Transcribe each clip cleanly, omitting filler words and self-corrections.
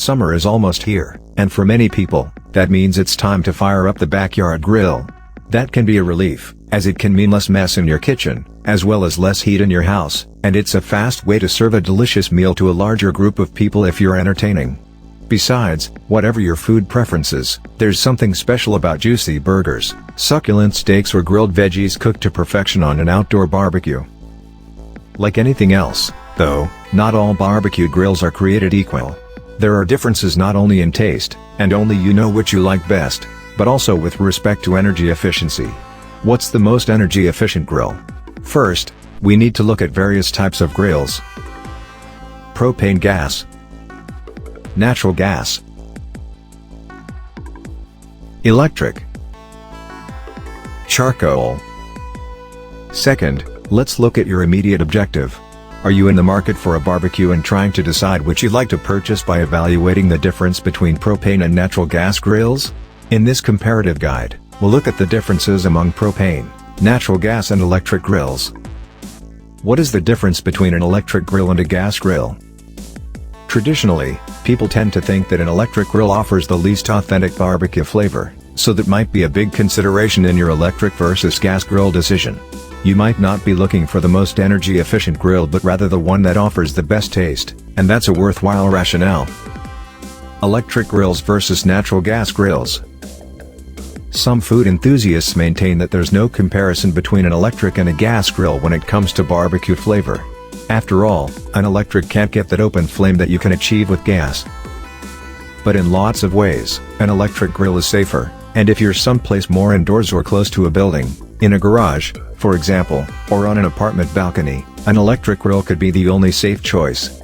Summer is almost here, and for many people, that means it's time to fire up the backyard grill. That can be a relief, as it can mean less mess in your kitchen, as well as less heat in your house, and it's a fast way to serve a delicious meal to a larger group of people if you're entertaining. Besides, whatever your food preferences, there's something special about juicy burgers, succulent steaks or grilled veggies cooked to perfection on an outdoor barbecue. Like anything else, though, not all barbecue grills are created equal. There are differences not only in taste, and only you know which you like best, but also with respect to energy efficiency. What's the most energy efficient grill? First, we need to look at various types of grills. Propane gas, natural gas, electric, charcoal. Second, let's look at your immediate objective. Are you in the market for a barbecue and trying to decide which you'd like to purchase by evaluating the difference between propane and natural gas grills? In this comparative guide, we'll look at the differences among propane, natural gas and electric grills. What is the difference between an electric grill and a gas grill? Traditionally, people tend to think that an electric grill offers the least authentic barbecue flavor, so that might be a big consideration in your electric versus gas grill decision. You might not be looking for the most energy efficient grill but rather the one that offers the best taste, and that's a worthwhile rationale. Electric grills versus natural gas grills. Some food enthusiasts maintain that there's no comparison between an electric and a gas grill when it comes to barbecue flavor. After all, an electric can't get that open flame that you can achieve with gas. But in lots of ways, an electric grill is safer, and if you're someplace more indoors or close to a building, in a garage, for example, or on an apartment balcony, an electric grill could be the only safe choice.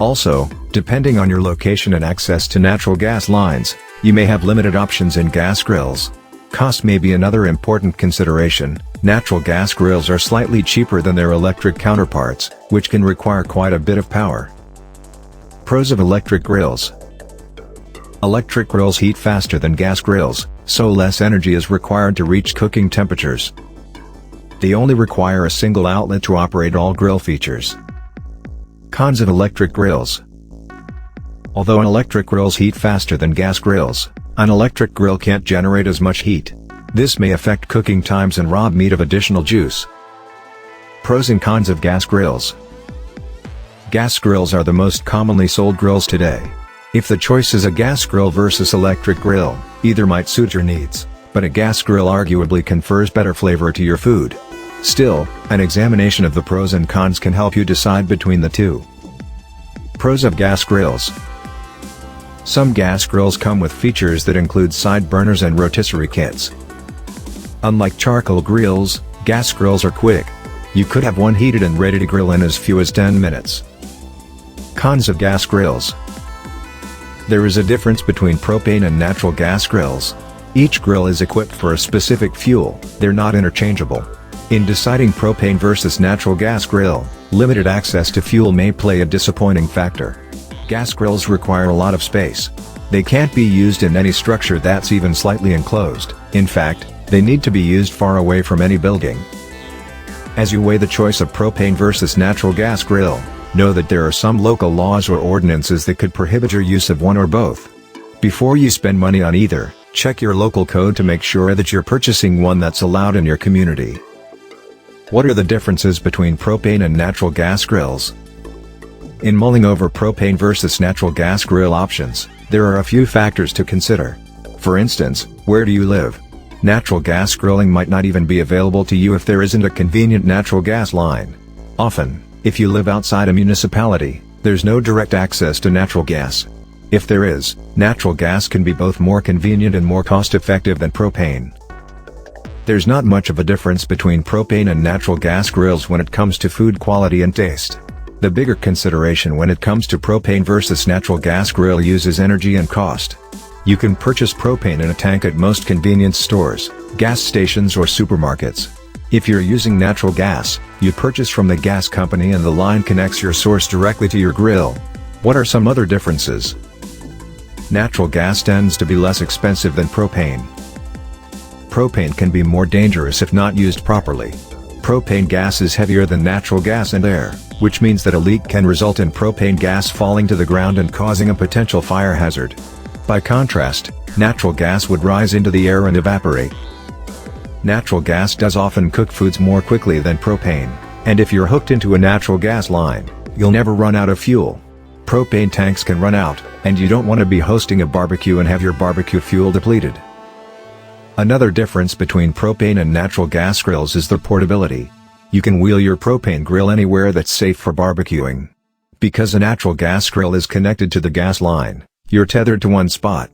Also, depending on your location and access to natural gas lines, you may have limited options in gas grills. Cost may be another important consideration. Natural gas grills are slightly cheaper than their electric counterparts, which can require quite a bit of power. Pros of electric grills. Electric grills heat faster than gas grills, so less energy is required to reach cooking temperatures. They only require a single outlet to operate all grill features. Cons of electric grills. Although electric grills heat faster than gas grills, an electric grill can't generate as much heat. This may affect cooking times and rob meat of additional juice. Pros and cons of gas grills. Gas grills are the most commonly sold grills today. If the choice is a gas grill versus electric grill, either might suit your needs, but a gas grill arguably confers better flavor to your food. Still, an examination of the pros and cons can help you decide between the two. Pros of gas grills. Some gas grills come with features that include side burners and rotisserie kits. Unlike charcoal grills, gas grills are quick. You could have one heated and ready to grill in as few as 10 minutes. Cons of gas grills. There is a difference between propane and natural gas grills. Each grill is equipped for a specific fuel, they're not interchangeable. In deciding propane versus natural gas grill, limited access to fuel may play a disappointing factor. Gas grills require a lot of space. They can't be used in any structure that's even slightly enclosed. In fact, they need to be used far away from any building. As you weigh the choice of propane versus natural gas grill, know that there are some local laws or ordinances that could prohibit your use of one or both. Before you spend money on either, check your local code to make sure that you're purchasing one that's allowed in your community. What are the differences between propane and natural gas grills? In mulling over propane versus natural gas grill options, there are a few factors to consider. For instance, where do you live? Natural gas grilling might not even be available to you if there isn't a convenient natural gas line. Often, if you live outside a municipality, there's no direct access to natural gas. If there is, natural gas can be both more convenient and more cost-effective than propane. There's not much of a difference between propane and natural gas grills when it comes to food quality and taste. The bigger consideration when it comes to propane versus natural gas grill uses energy and cost. You can purchase propane in a tank at most convenience stores, gas stations or supermarkets. If you're using natural gas, you purchase from the gas company and the line connects your source directly to your grill. What are some other differences? Natural gas tends to be less expensive than propane. Propane can be more dangerous if not used properly. Propane gas is heavier than natural gas and air. which means that a leak can result in propane gas falling to the ground and causing a potential fire hazard. By contrast, natural gas would rise into the air and evaporate. Natural gas does often cook foods more quickly than propane, and if you're hooked into a natural gas line, you'll never run out of fuel. Propane tanks can run out, and you don't want to be hosting a barbecue and have your barbecue fuel depleted. Another difference between propane and natural gas grills is their portability. You can wheel your propane grill anywhere that's safe for barbecuing. Because a natural gas grill is connected to the gas line, you're tethered to one spot.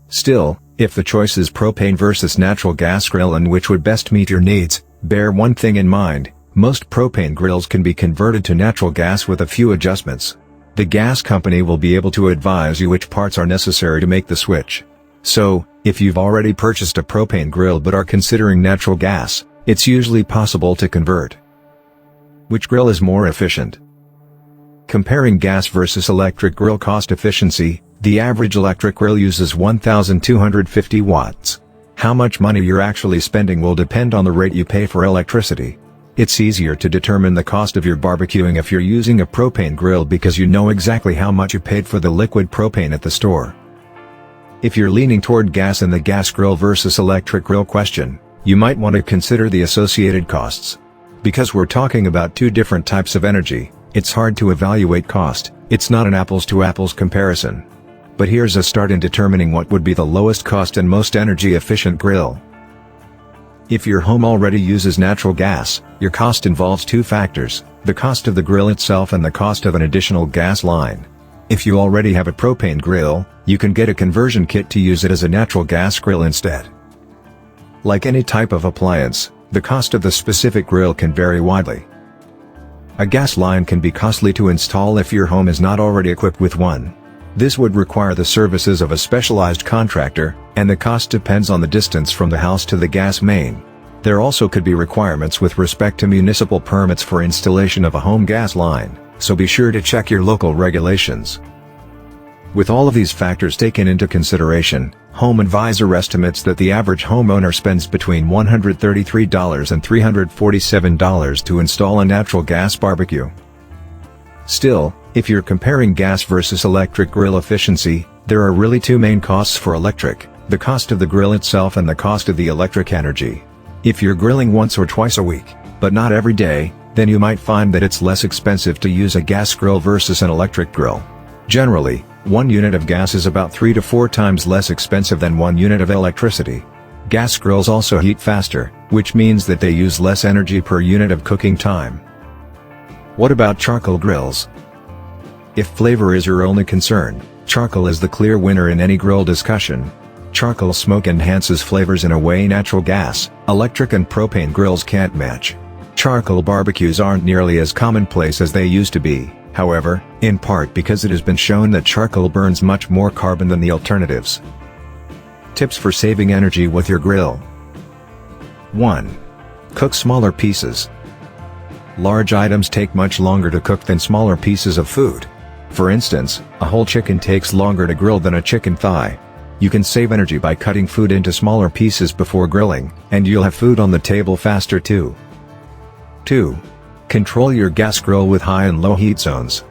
Still, if the choice is propane versus natural gas grill and which would best meet your needs, bear one thing in mind: most propane grills can be converted to natural gas with a few adjustments. The gas company will be able to advise you which parts are necessary to make the switch. So, if you've already purchased a propane grill but are considering natural gas, it's usually possible to convert. Which grill is more efficient? Comparing gas versus electric grill cost efficiency, the average electric grill uses 1,250 watts. How much money you're actually spending will depend on the rate you pay for electricity. It's easier to determine the cost of your barbecuing if you're using a propane grill because you know exactly how much you paid for the liquid propane at the store. If you're leaning toward gas in the gas grill versus electric grill question, you might want to consider the associated costs. Because we're talking about two different types of energy, it's hard to evaluate cost. It's not an apples-to-apples comparison. But here's a start in determining what would be the lowest cost and most energy-efficient grill. If your home already uses natural gas, your cost involves two factors: the cost of the grill itself and the cost of an additional gas line. If you already have a propane grill, you can get a conversion kit to use it as a natural gas grill instead. Like any type of appliance, the cost of the specific grill can vary widely. A gas line can be costly to install if your home is not already equipped with one. This would require the services of a specialized contractor, and the cost depends on the distance from the house to the gas main. There also could be requirements with respect to municipal permits for installation of a home gas line, so be sure to check your local regulations. With all of these factors taken into consideration, Home Advisor estimates that the average homeowner spends between $133 and $347 to install a natural gas barbecue. Still, if you're comparing gas versus electric grill efficiency, there are really two main costs for electric: the cost of the grill itself and the cost of the electric energy. If you're grilling once or twice a week, but not every day, then you might find that it's less expensive to use a gas grill versus an electric grill. Generally, 1 unit of gas is about 3 to 4 times less expensive than 1 unit of electricity. Gas grills also heat faster, which means that they use less energy per unit of cooking time. What about charcoal grills? If flavor is your only concern, charcoal is the clear winner in any grill discussion. Charcoal smoke enhances flavors in a way natural gas, electric and propane grills can't match. Charcoal barbecues aren't nearly as commonplace as they used to be, however, in part because it has been shown that charcoal burns much more carbon than the alternatives. Tips for saving energy with your grill. 1. Cook smaller pieces. Large items take much longer to cook than smaller pieces of food. For instance, a whole chicken takes longer to grill than a chicken thigh. You can save energy by cutting food into smaller pieces before grilling, and you'll have food on the table faster too. 2. Control your gas grill with high and low heat zones.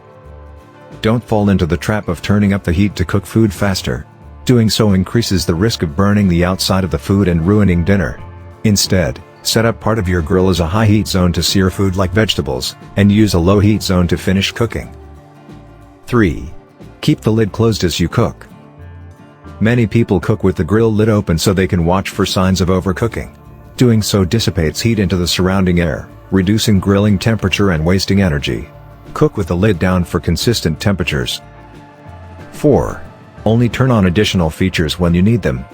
Don't fall into the trap of turning up the heat to cook food faster. Doing so increases the risk of burning the outside of the food and ruining dinner. Instead, set up part of your grill as a high heat zone to sear food like vegetables, and use a low heat zone to finish cooking. 3. Keep the lid closed as you cook. Many people cook with the grill lid open so they can watch for signs of overcooking. Doing so dissipates heat into the surrounding air, reducing grilling temperature and wasting energy. Cook with the lid down for consistent temperatures. 4. Only turn on additional features when you need them.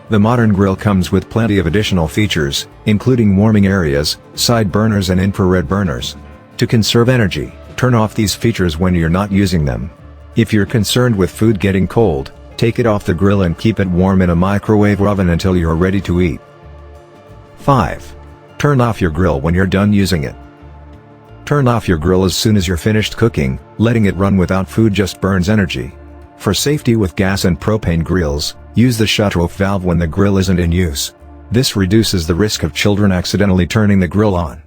The modern grill comes with plenty of additional features, including warming areas, side burners and infrared burners. To conserve energy, turn off these features when you're not using them. If you're concerned with food getting cold, take it off the grill and keep it warm in a microwave oven until you're ready to eat. 5. Turn off your grill when you're done using it. Turn off your grill as soon as you're finished cooking. Letting it run without food just burns energy. For safety with gas and propane grills, use the shut-off valve when the grill isn't in use. This reduces the risk of children accidentally turning the grill on.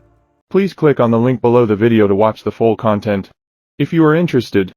Please click on the link below the video to watch the full content. If you are interested,